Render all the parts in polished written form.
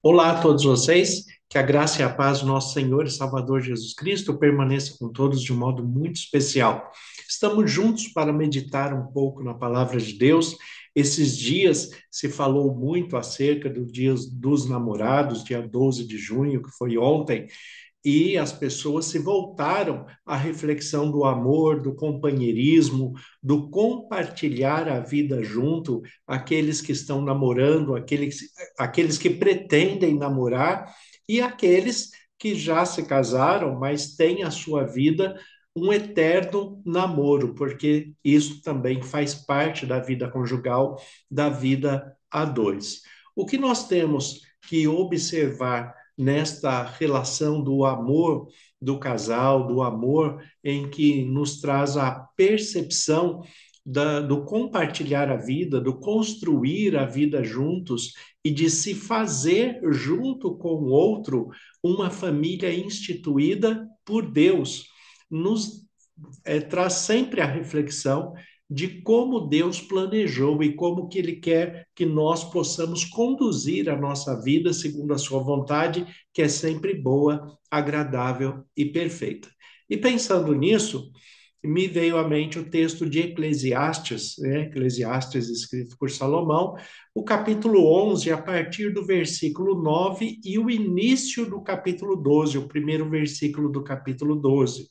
Olá a todos vocês, que a graça e a paz do nosso Senhor e Salvador Jesus Cristo permaneça com todos de um modo muito especial. Estamos juntos para meditar um pouco na palavra de Deus. Esses dias se falou muito acerca do Dia dos Namorados, dia 12 de junho, que foi ontem, e as pessoas se voltaram à reflexão do amor, do companheirismo, do compartilhar a vida junto, aqueles que estão namorando, aqueles que pretendem namorar e aqueles que já se casaram, mas têm a sua vida um eterno namoro, porque isso também faz parte da vida conjugal, da vida a dois. O que nós temos que observar nesta relação do amor do casal, do amor em que nos traz a percepção do compartilhar a vida, do construir a vida juntos e de se fazer junto com o outro uma família instituída por Deus, nos traz sempre a reflexão de como Deus planejou e como que Ele quer que nós possamos conduzir a nossa vida segundo a sua vontade, que é sempre boa, agradável e perfeita. E pensando nisso, me veio à mente o texto de Eclesiastes, né? Eclesiastes escrito por Salomão, o capítulo 11, a partir do versículo 9 e o início do capítulo 12, o primeiro versículo do capítulo 12.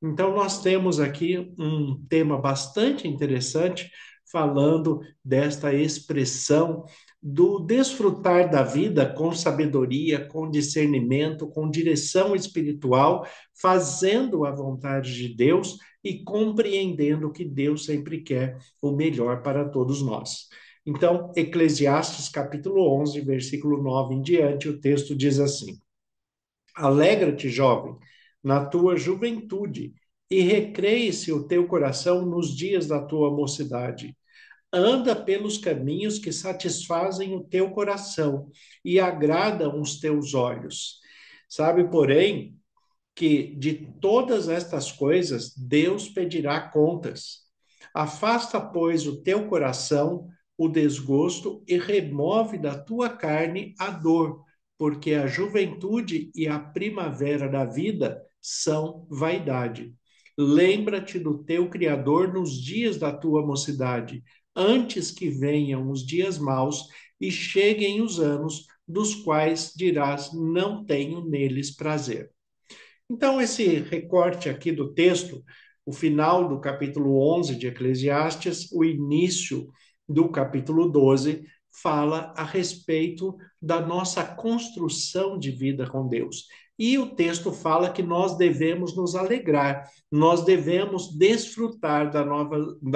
Então, nós temos aqui um tema bastante interessante, falando desta expressão do desfrutar da vida com sabedoria, com discernimento, com direção espiritual, fazendo a vontade de Deus e compreendendo que Deus sempre quer o melhor para todos nós. Então, Eclesiastes capítulo 11, versículo 9 em diante, o texto diz assim: Alegra-te, jovem, na tua juventude, e recreie-se o teu coração nos dias da tua mocidade. Anda pelos caminhos que satisfazem o teu coração e agradam os teus olhos. Sabe, porém, que de todas estas coisas Deus pedirá contas. Afasta, pois, o teu coração o desgosto e remove da tua carne a dor, porque a juventude e a primavera da vida são vaidade. Lembra-te do teu Criador nos dias da tua mocidade, antes que venham os dias maus e cheguem os anos dos quais dirás: não tenho neles prazer. Então, esse recorte aqui do texto, o final do capítulo 11 de Eclesiastes, o início do capítulo 12, fala a respeito da nossa construção de vida com Deus. E o texto fala que nós devemos nos alegrar, nós devemos desfrutar da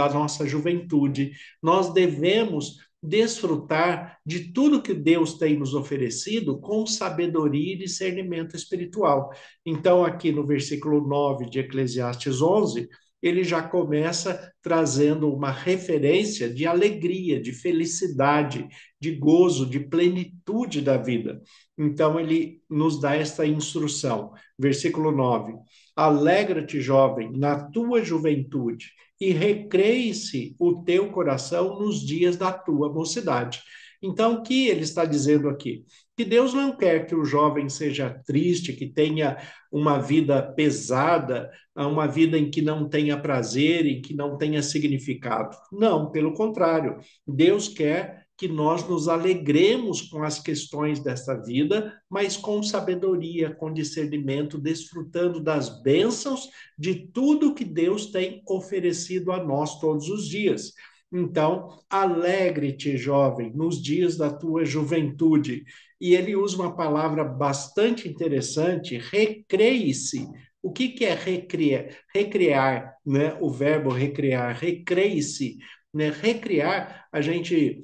nossa juventude, nós devemos desfrutar de tudo que Deus tem nos oferecido com sabedoria e discernimento espiritual. Então, aqui no versículo 9 de Eclesiastes 11, ele já começa trazendo uma referência de alegria, de felicidade, de gozo, de plenitude da vida. Então, ele nos dá esta instrução. Versículo 9: Alegra-te, jovem, na tua juventude, e recreie-se o teu coração nos dias da tua mocidade. Então, o que ele está dizendo aqui? Que Deus não quer que o jovem seja triste, que tenha uma vida pesada, uma vida em que não tenha prazer, em que não tenha significado. Não, pelo contrário. Deus quer que nós nos alegremos com as questões desta vida, mas com sabedoria, com discernimento, desfrutando das bênçãos de tudo que Deus tem oferecido a nós todos os dias. Então, alegre-te, jovem, nos dias da tua juventude. E ele usa uma palavra bastante interessante, recreie-se. O que que é recriar? Recriar, né? O verbo recriar, recreie-se, né? Recriar, a gente,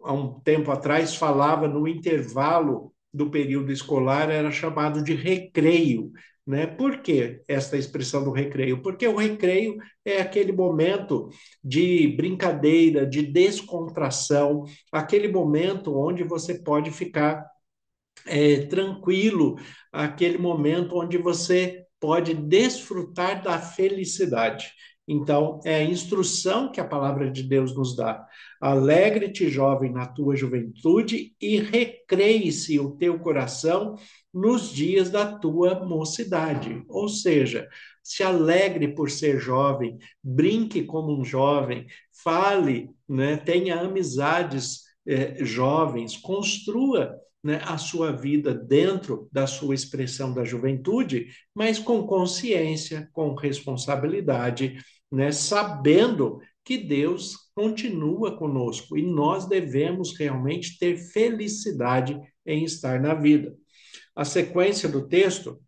há um tempo atrás, falava no intervalo do período escolar, era chamado de recreio, né? Por que esta expressão do recreio? Porque o recreio é aquele momento de brincadeira, de descontração, aquele momento onde você pode ficar tranquilo, aquele momento onde você pode desfrutar da felicidade. Então, é a instrução que a palavra de Deus nos dá. Alegre-te, jovem, na tua juventude e recreie-se o teu coração nos dias da tua mocidade. Ou seja, se alegre por ser jovem, brinque como um jovem, fale, né, tenha amizades jovens, construa, né, a sua vida dentro da sua expressão da juventude, mas com consciência, com responsabilidade, né, sabendo que Deus continua conosco e nós devemos realmente ter felicidade em estar na vida. A sequência do texto,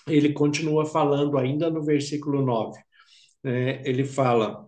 ele continua falando ainda no versículo 9. Ele fala: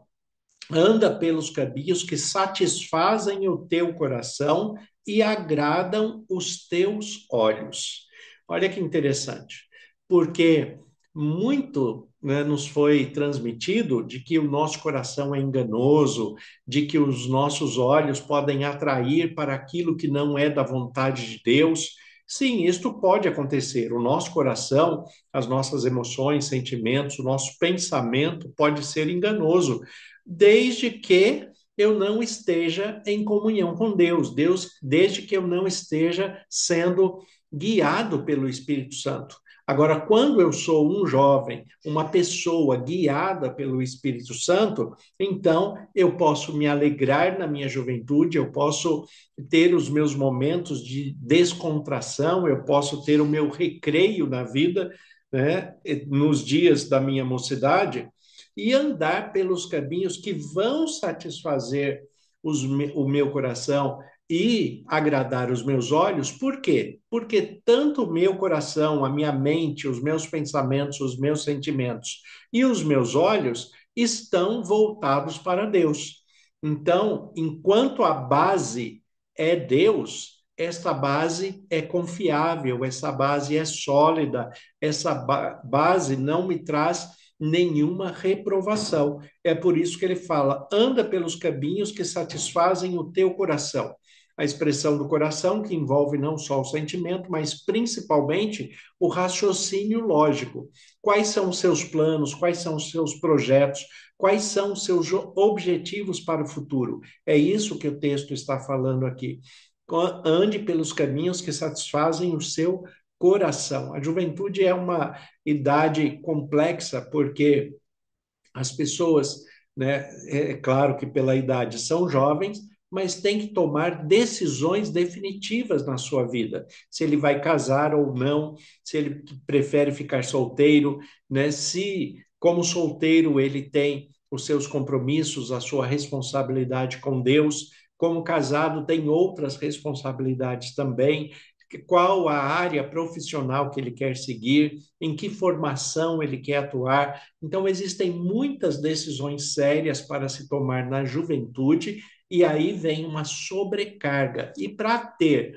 anda pelos caminhos que satisfazem o teu coração e agradam os teus olhos. Olha que interessante, porque muito, né, nos foi transmitido de que o nosso coração é enganoso, de que os nossos olhos podem atrair para aquilo que não é da vontade de Deus. Sim, isto pode acontecer. O nosso coração, as nossas emoções, sentimentos, o nosso pensamento pode ser enganoso, desde que eu não esteja em comunhão com Deus, desde que eu não esteja sendo guiado pelo Espírito Santo. Agora, quando eu sou um jovem, uma pessoa guiada pelo Espírito Santo, então eu posso me alegrar na minha juventude, eu posso ter os meus momentos de descontração, eu posso ter o meu recreio na vida, né, nos dias da minha mocidade, e andar pelos caminhos que vão satisfazer o meu coração e agradar os meus olhos. Por quê? Porque tanto o meu coração, a minha mente, os meus pensamentos, os meus sentimentos e os meus olhos estão voltados para Deus. Então, enquanto a base é Deus, essa base é confiável, essa base é sólida, essa base não me traz nenhuma reprovação. É por isso que ele fala: anda pelos caminhos que satisfazem o teu coração. A expressão do coração, que envolve não só o sentimento, mas principalmente o raciocínio lógico. Quais são os seus planos? Quais são os seus projetos? Quais são os seus objetivos para o futuro? É isso que o texto está falando aqui. Ande pelos caminhos que satisfazem o seu coração. A juventude é uma idade complexa, porque as pessoas, né, é claro que pela idade são jovens, mas tem que tomar decisões definitivas na sua vida. Se ele vai casar ou não, se ele prefere ficar solteiro, né? Se, como solteiro, ele tem os seus compromissos, a sua responsabilidade com Deus, como casado, tem outras responsabilidades também. Qual a área profissional que ele quer seguir, em que formação ele quer atuar. Então, existem muitas decisões sérias para se tomar na juventude, e aí vem uma sobrecarga. E para ter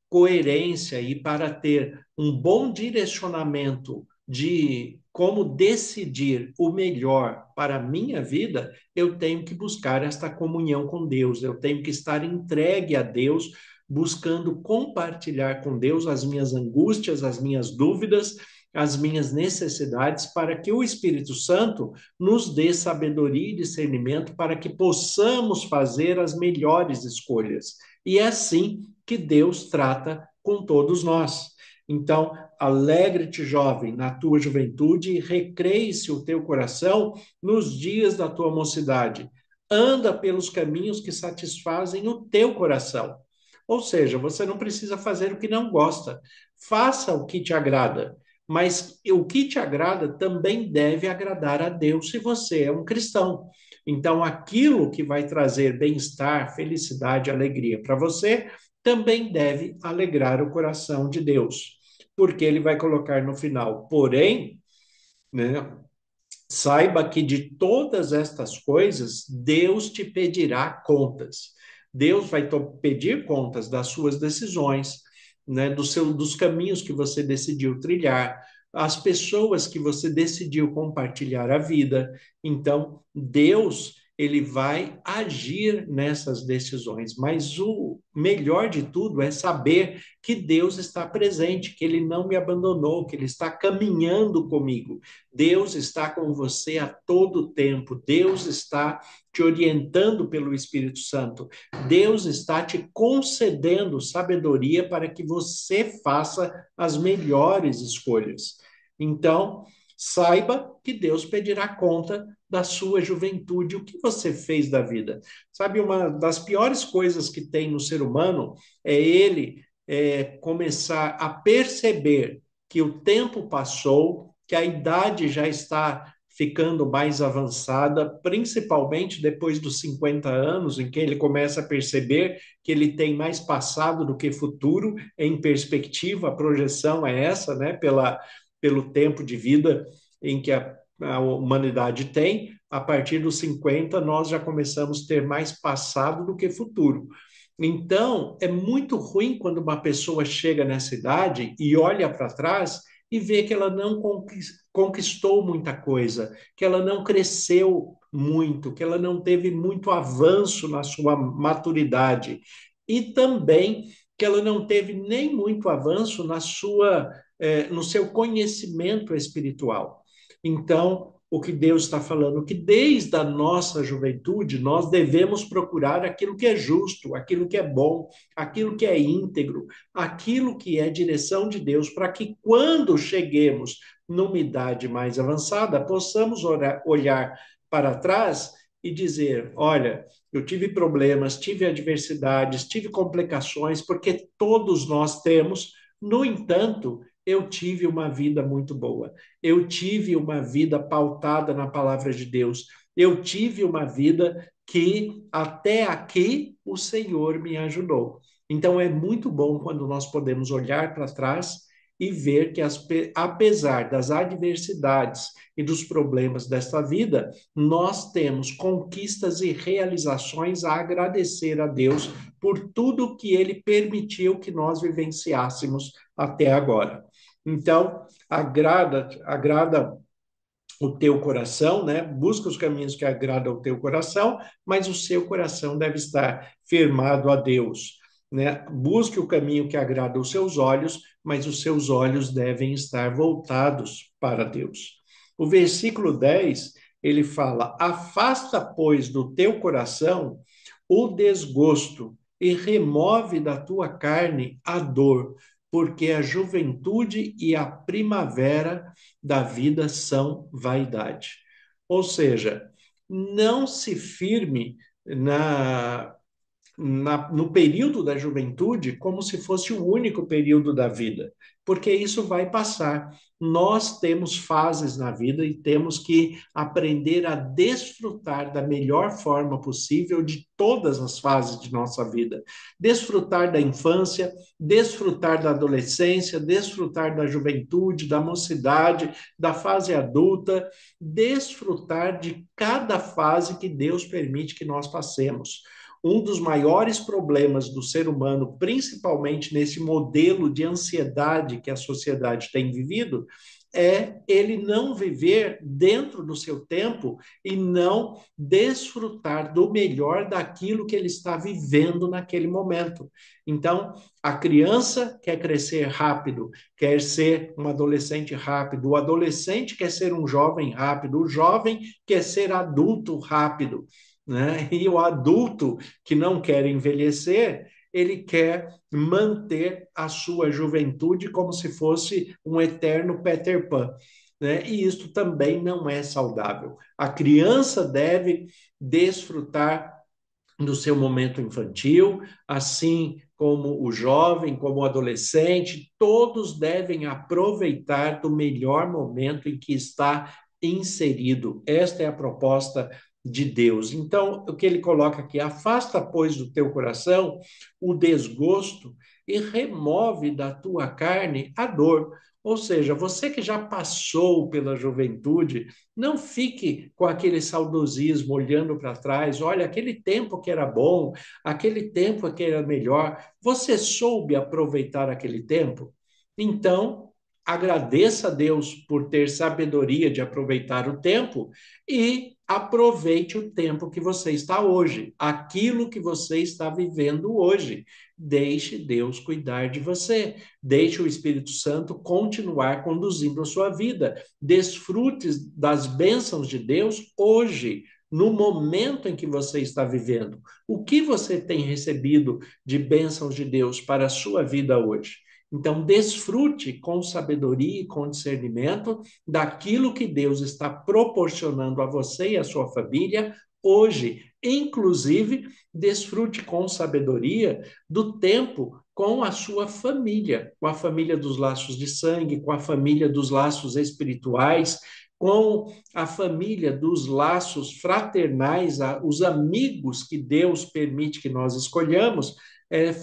coerência e para ter um bom direcionamento de como decidir o melhor para a minha vida, eu tenho que buscar esta comunhão com Deus, eu tenho que estar entregue a Deus, buscando compartilhar com Deus as minhas angústias, as minhas dúvidas, as minhas necessidades, para que o Espírito Santo nos dê sabedoria e discernimento para que possamos fazer as melhores escolhas. E é assim que Deus trata com todos nós. Então, alegre-te, jovem, na tua juventude e recreie-se o teu coração nos dias da tua mocidade. Anda pelos caminhos que satisfazem o teu coração. Ou seja, você não precisa fazer o que não gosta. Faça o que te agrada. Mas o que te agrada também deve agradar a Deus se você é um cristão. Então, aquilo que vai trazer bem-estar, felicidade, alegria para você também deve alegrar o coração de Deus, porque ele vai colocar no final: porém, né, saiba que de todas estas coisas Deus te pedirá contas. Deus vai pedir contas das suas decisões, né, dos caminhos que você decidiu trilhar, as pessoas que você decidiu compartilhar a vida. Então, Deus, ele vai agir nessas decisões. Mas o melhor de tudo é saber que Deus está presente, que ele não me abandonou, que ele está caminhando comigo. Deus está com você a todo tempo. Deus está te orientando pelo Espírito Santo. Deus está te concedendo sabedoria para que você faça as melhores escolhas. Então, saiba que Deus pedirá conta da sua juventude, o que você fez da vida. Sabe, uma das piores coisas que tem no ser humano é ele começar a perceber que o tempo passou, que a idade já está ficando mais avançada, principalmente depois dos 50 anos, em que ele começa a perceber que ele tem mais passado do que futuro em perspectiva, a projeção é essa, né, pelo tempo de vida em que a humanidade tem. A partir dos 50, nós já começamos a ter mais passado do que futuro. Então, é muito ruim quando uma pessoa chega nessa idade e olha para trás e vê que ela não conquistou muita coisa, que ela não cresceu muito, que ela não teve muito avanço na sua maturidade e também que ela não teve nem muito avanço no seu conhecimento espiritual. Então, o que Deus está falando, que desde a nossa juventude nós devemos procurar aquilo que é justo, aquilo que é bom, aquilo que é íntegro, aquilo que é direção de Deus, para que quando cheguemos numa idade mais avançada, possamos olhar para trás e dizer: olha, eu tive problemas, tive adversidades, tive complicações, porque todos nós temos, no entanto, eu tive uma vida muito boa. Eu tive uma vida pautada na palavra de Deus. Eu tive uma vida que até aqui o Senhor me ajudou. Então é muito bom quando nós podemos olhar para trás e ver que, apesar das adversidades e dos problemas desta vida, nós temos conquistas e realizações a agradecer a Deus por tudo que Ele permitiu que nós vivenciássemos até agora. Então, agrada o teu coração, né? Busca os caminhos que agradam o teu coração, mas o seu coração deve estar firmado a Deus, né? Busque o caminho que agrada os seus olhos, mas os seus olhos devem estar voltados para Deus. O versículo 10, ele fala: afasta, pois, do teu coração o desgosto e remove da tua carne a dor, porque a juventude e a primavera da vida são vaidade. Ou seja, não se firme no período da juventude como se fosse o único período da vida, porque isso vai passar. Nós temos fases na vida e temos que aprender a desfrutar da melhor forma possível de todas as fases de nossa vida. Desfrutar da infância, desfrutar da adolescência, desfrutar da juventude, da mocidade, da fase adulta, desfrutar de cada fase que Deus permite que nós passemos. Um dos maiores problemas do ser humano, principalmente nesse modelo de ansiedade que a sociedade tem vivido, é ele não viver dentro do seu tempo e não desfrutar do melhor daquilo que ele está vivendo naquele momento. Então, a criança quer crescer rápido, quer ser um adolescente rápido, o adolescente quer ser um jovem rápido, o jovem quer ser adulto rápido, né? E o adulto que não quer envelhecer, ele quer manter a sua juventude como se fosse um eterno Peter Pan, né? E isso também não é saudável. A criança deve desfrutar do seu momento infantil, assim como o jovem, como o adolescente, todos devem aproveitar do melhor momento em que está inserido. Esta é a proposta de Deus. Então, o que ele coloca aqui: afasta, pois, do teu coração o desgosto e remove da tua carne a dor. Ou seja, você que já passou pela juventude, não fique com aquele saudosismo olhando para trás. Olha, aquele tempo que era bom, aquele tempo que era melhor. Você soube aproveitar aquele tempo? Então, agradeça a Deus por ter sabedoria de aproveitar o tempo e aproveite o tempo que você está hoje, aquilo que você está vivendo hoje. Deixe Deus cuidar de você, deixe o Espírito Santo continuar conduzindo a sua vida. Desfrute das bênçãos de Deus hoje, no momento em que você está vivendo. O que você tem recebido de bênçãos de Deus para a sua vida hoje? Então, desfrute com sabedoria e com discernimento daquilo que Deus está proporcionando a você e a sua família hoje. Inclusive, desfrute com sabedoria do tempo com a sua família, com a família dos laços de sangue, com a família dos laços espirituais, com a família dos laços fraternais, os amigos que Deus permite que nós escolhamos,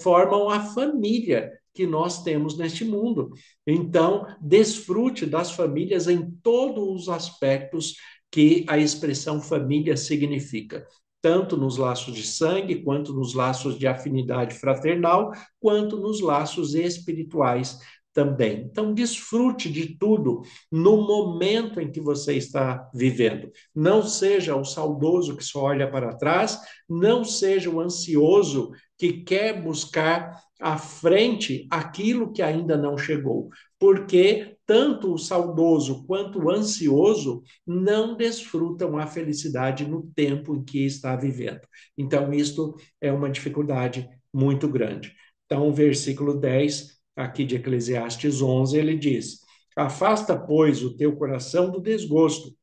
formam a família que nós temos neste mundo. Então, desfrute das famílias em todos os aspectos que a expressão família significa, tanto nos laços de sangue, quanto nos laços de afinidade fraternal, quanto nos laços espirituais também. Então, desfrute de tudo no momento em que você está vivendo. Não seja o saudoso que só olha para trás, não seja o ansioso que quer buscar à frente aquilo que ainda não chegou, porque tanto o saudoso quanto o ansioso não desfrutam a felicidade no tempo em que está vivendo. Então, isto é uma dificuldade muito grande. Então, o versículo 10, aqui de Eclesiastes 11, ele diz: Afasta, pois, o teu coração do desgosto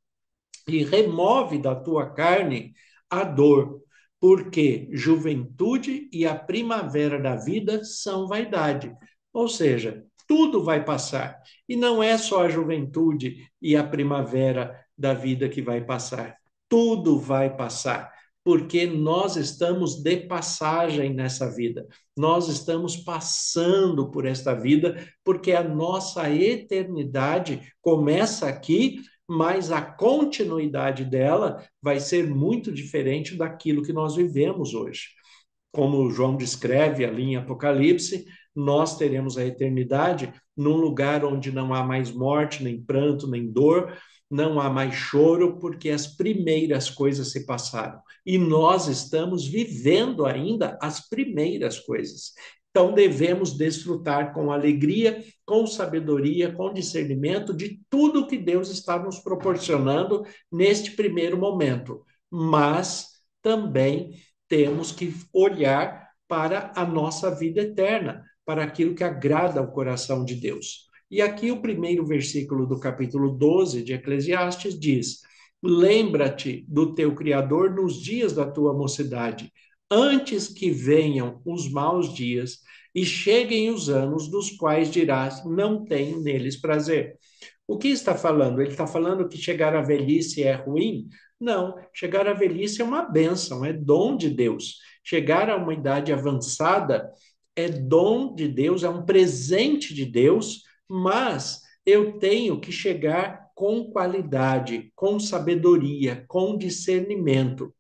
e remove da tua carne a dor, porque juventude e a primavera da vida são vaidade. Ou seja, tudo vai passar. E não é só a juventude e a primavera da vida que vai passar. Tudo vai passar, porque nós estamos de passagem nessa vida. Nós estamos passando por esta vida, porque a nossa eternidade começa aqui, mas a continuidade dela vai ser muito diferente daquilo que nós vivemos hoje. Como João descreve ali em Apocalipse, nós teremos a eternidade num lugar onde não há mais morte, nem pranto, nem dor, não há mais choro, porque as primeiras coisas se passaram. E nós estamos vivendo ainda as primeiras coisas. Então, devemos desfrutar com alegria, com sabedoria, com discernimento de tudo que Deus está nos proporcionando neste primeiro momento. Mas também temos que olhar para a nossa vida eterna, para aquilo que agrada ao coração de Deus. E aqui o primeiro versículo do capítulo 12 de Eclesiastes diz: Lembra-te do teu Criador nos dias da tua mocidade, antes que venham os maus dias e cheguem os anos dos quais dirás: não tenho neles prazer. O que está falando? Ele está falando que chegar à velhice é ruim? Não, chegar à velhice é uma bênção, é dom de Deus. Chegar a uma idade avançada é dom de Deus, é um presente de Deus, mas eu tenho que chegar com qualidade, com sabedoria, com discernimento.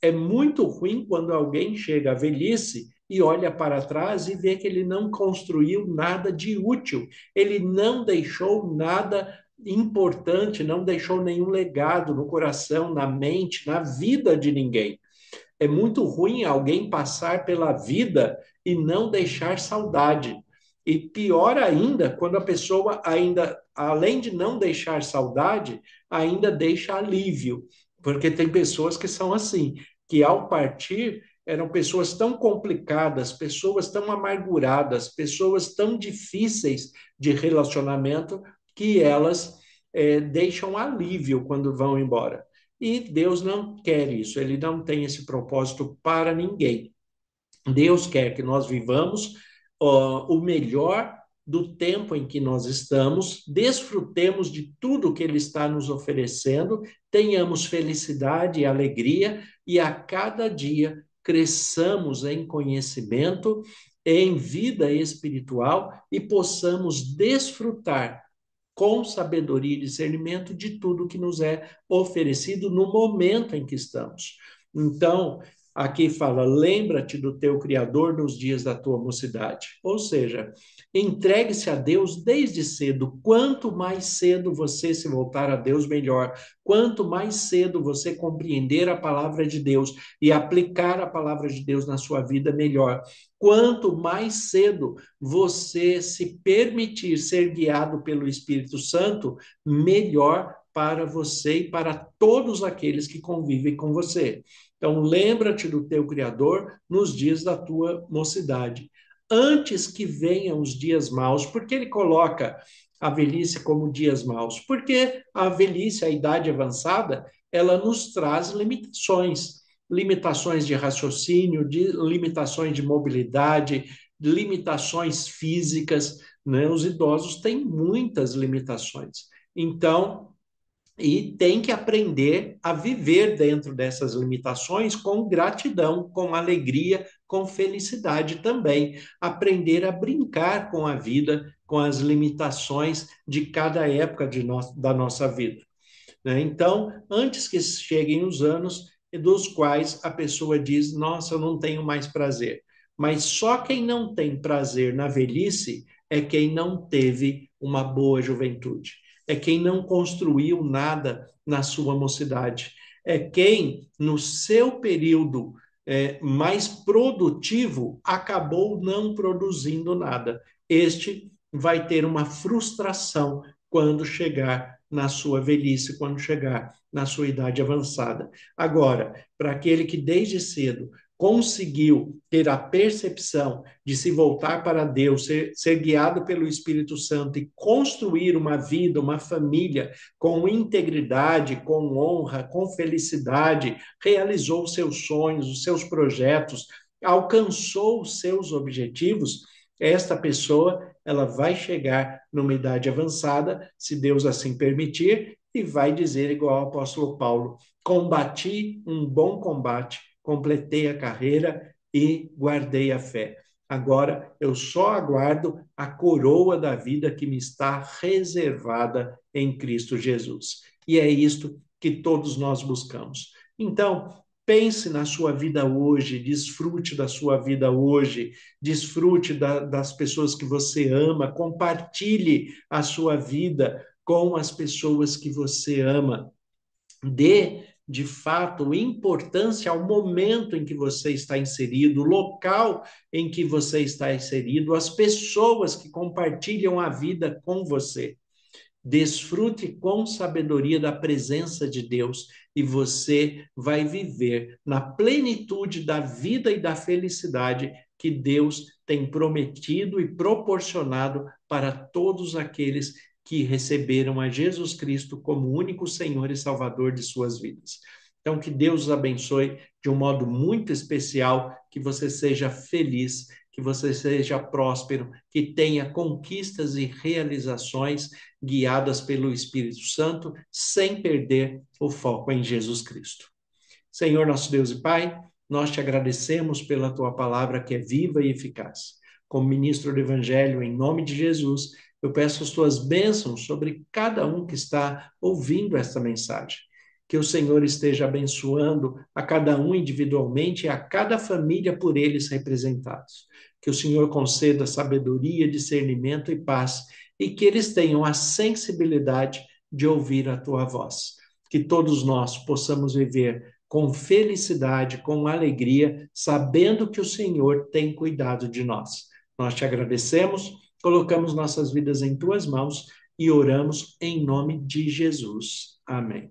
É muito ruim quando alguém chega à velhice e olha para trás e vê que ele não construiu nada de útil, ele não deixou nada importante, não deixou nenhum legado no coração, na mente, na vida de ninguém. É muito ruim alguém passar pela vida e não deixar saudade. E pior ainda, quando a pessoa ainda, além de não deixar saudade, ainda deixa alívio. Porque tem pessoas que são assim, que ao partir eram pessoas tão complicadas, pessoas tão amarguradas, pessoas tão difíceis de relacionamento, que elas deixam alívio quando vão embora. E Deus não quer isso, ele não tem esse propósito para ninguém. Deus quer que nós vivamos o melhor do tempo em que nós estamos, desfrutemos de tudo que Ele está nos oferecendo, tenhamos felicidade e alegria e a cada dia cresçamos em conhecimento, em vida espiritual e possamos desfrutar com sabedoria e discernimento de tudo que nos é oferecido no momento em que estamos. Então, Aqui fala, lembra-te do teu Criador nos dias da tua mocidade. Ou seja, entregue-se a Deus desde cedo. Quanto mais cedo você se voltar a Deus, melhor. Quanto mais cedo você compreender a palavra de Deus e aplicar a palavra de Deus na sua vida, melhor. Quanto mais cedo você se permitir ser guiado pelo Espírito Santo, melhor para você e para todos aqueles que convivem com você. Então, lembra-te do teu Criador nos dias da tua mocidade, antes que venham os dias maus. Por que ele coloca a velhice como dias maus? Porque a velhice, a idade avançada, ela nos traz limitações, limitações de raciocínio, de limitações de mobilidade, limitações físicas, né? Os idosos têm muitas limitações. Então, e tem que aprender a viver dentro dessas limitações com gratidão, com alegria, com felicidade também. Aprender a brincar com a vida, com as limitações de cada época da nossa vida, né? Então, antes que cheguem os anos dos quais a pessoa diz: Nossa, eu não tenho mais prazer. Mas só quem não tem prazer na velhice é quem não teve uma boa juventude, é quem não construiu nada na sua mocidade, é quem, no seu período mais produtivo, acabou não produzindo nada. Este vai ter uma frustração quando chegar na sua velhice, quando chegar na sua idade avançada. Agora, para aquele que desde cedo conseguiu ter a percepção de se voltar para Deus, ser guiado pelo Espírito Santo e construir uma vida, uma família com integridade, com honra, com felicidade, realizou os seus sonhos, os seus projetos, alcançou os seus objetivos, esta pessoa ela vai chegar numa idade avançada, se Deus assim permitir, e vai dizer igual ao apóstolo Paulo: combati um bom combate, completei a carreira e guardei a fé. Agora eu só aguardo a coroa da vida que me está reservada em Cristo Jesus. E é isto que todos nós buscamos. Então, pense na sua vida hoje, desfrute da sua vida hoje, desfrute das pessoas que você ama, compartilhe a sua vida com as pessoas que você ama. Dê, de fato, importância ao momento em que você está inserido, o local em que você está inserido, as pessoas que compartilham a vida com você. Desfrute com sabedoria da presença de Deus e você vai viver na plenitude da vida e da felicidade que Deus tem prometido e proporcionado para todos aqueles que receberam a Jesus Cristo como único Senhor e Salvador de suas vidas. Então, que Deus os abençoe de um modo muito especial, que você seja feliz, que você seja próspero, que tenha conquistas e realizações guiadas pelo Espírito Santo, sem perder o foco em Jesus Cristo. Senhor, nosso Deus e Pai, nós te agradecemos pela tua palavra que é viva e eficaz. Como ministro do Evangelho, em nome de Jesus, eu peço as tuas bênçãos sobre cada um que está ouvindo esta mensagem. Que o Senhor esteja abençoando a cada um individualmente e a cada família por eles representados. Que o Senhor conceda sabedoria, discernimento e paz, e que eles tenham a sensibilidade de ouvir a tua voz. Que todos nós possamos viver com felicidade, com alegria, sabendo que o Senhor tem cuidado de nós. Nós te agradecemos, colocamos nossas vidas em tuas mãos e oramos em nome de Jesus. Amém.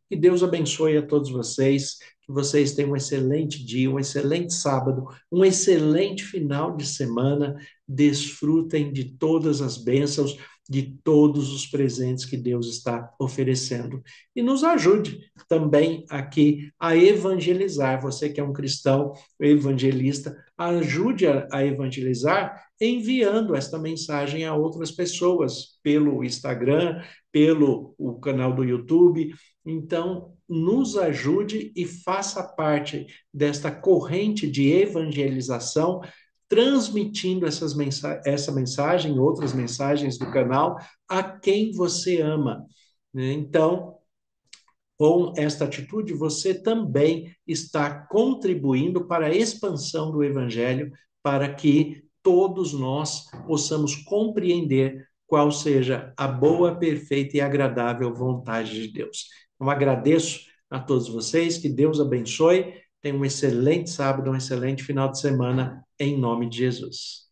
Que Deus abençoe a todos vocês, que vocês tenham um excelente dia, um excelente sábado, um excelente final de semana. Desfrutem de todas as bênçãos, de todos os presentes que Deus está oferecendo. E nos ajude também aqui a evangelizar. Você que é um cristão evangelista, ajude a evangelizar enviando esta mensagem a outras pessoas pelo Instagram, pelo o canal do YouTube. Então, nos ajude e faça parte desta corrente de evangelização, transmitindo essa mensagem, outras mensagens do canal, a quem você ama, né? Então, Com esta atitude, você também está contribuindo para a expansão do Evangelho, para que todos nós possamos compreender qual seja a boa, perfeita e agradável vontade de Deus. Então, agradeço a todos vocês, que Deus abençoe, tenham um excelente sábado, um excelente final de semana, em nome de Jesus.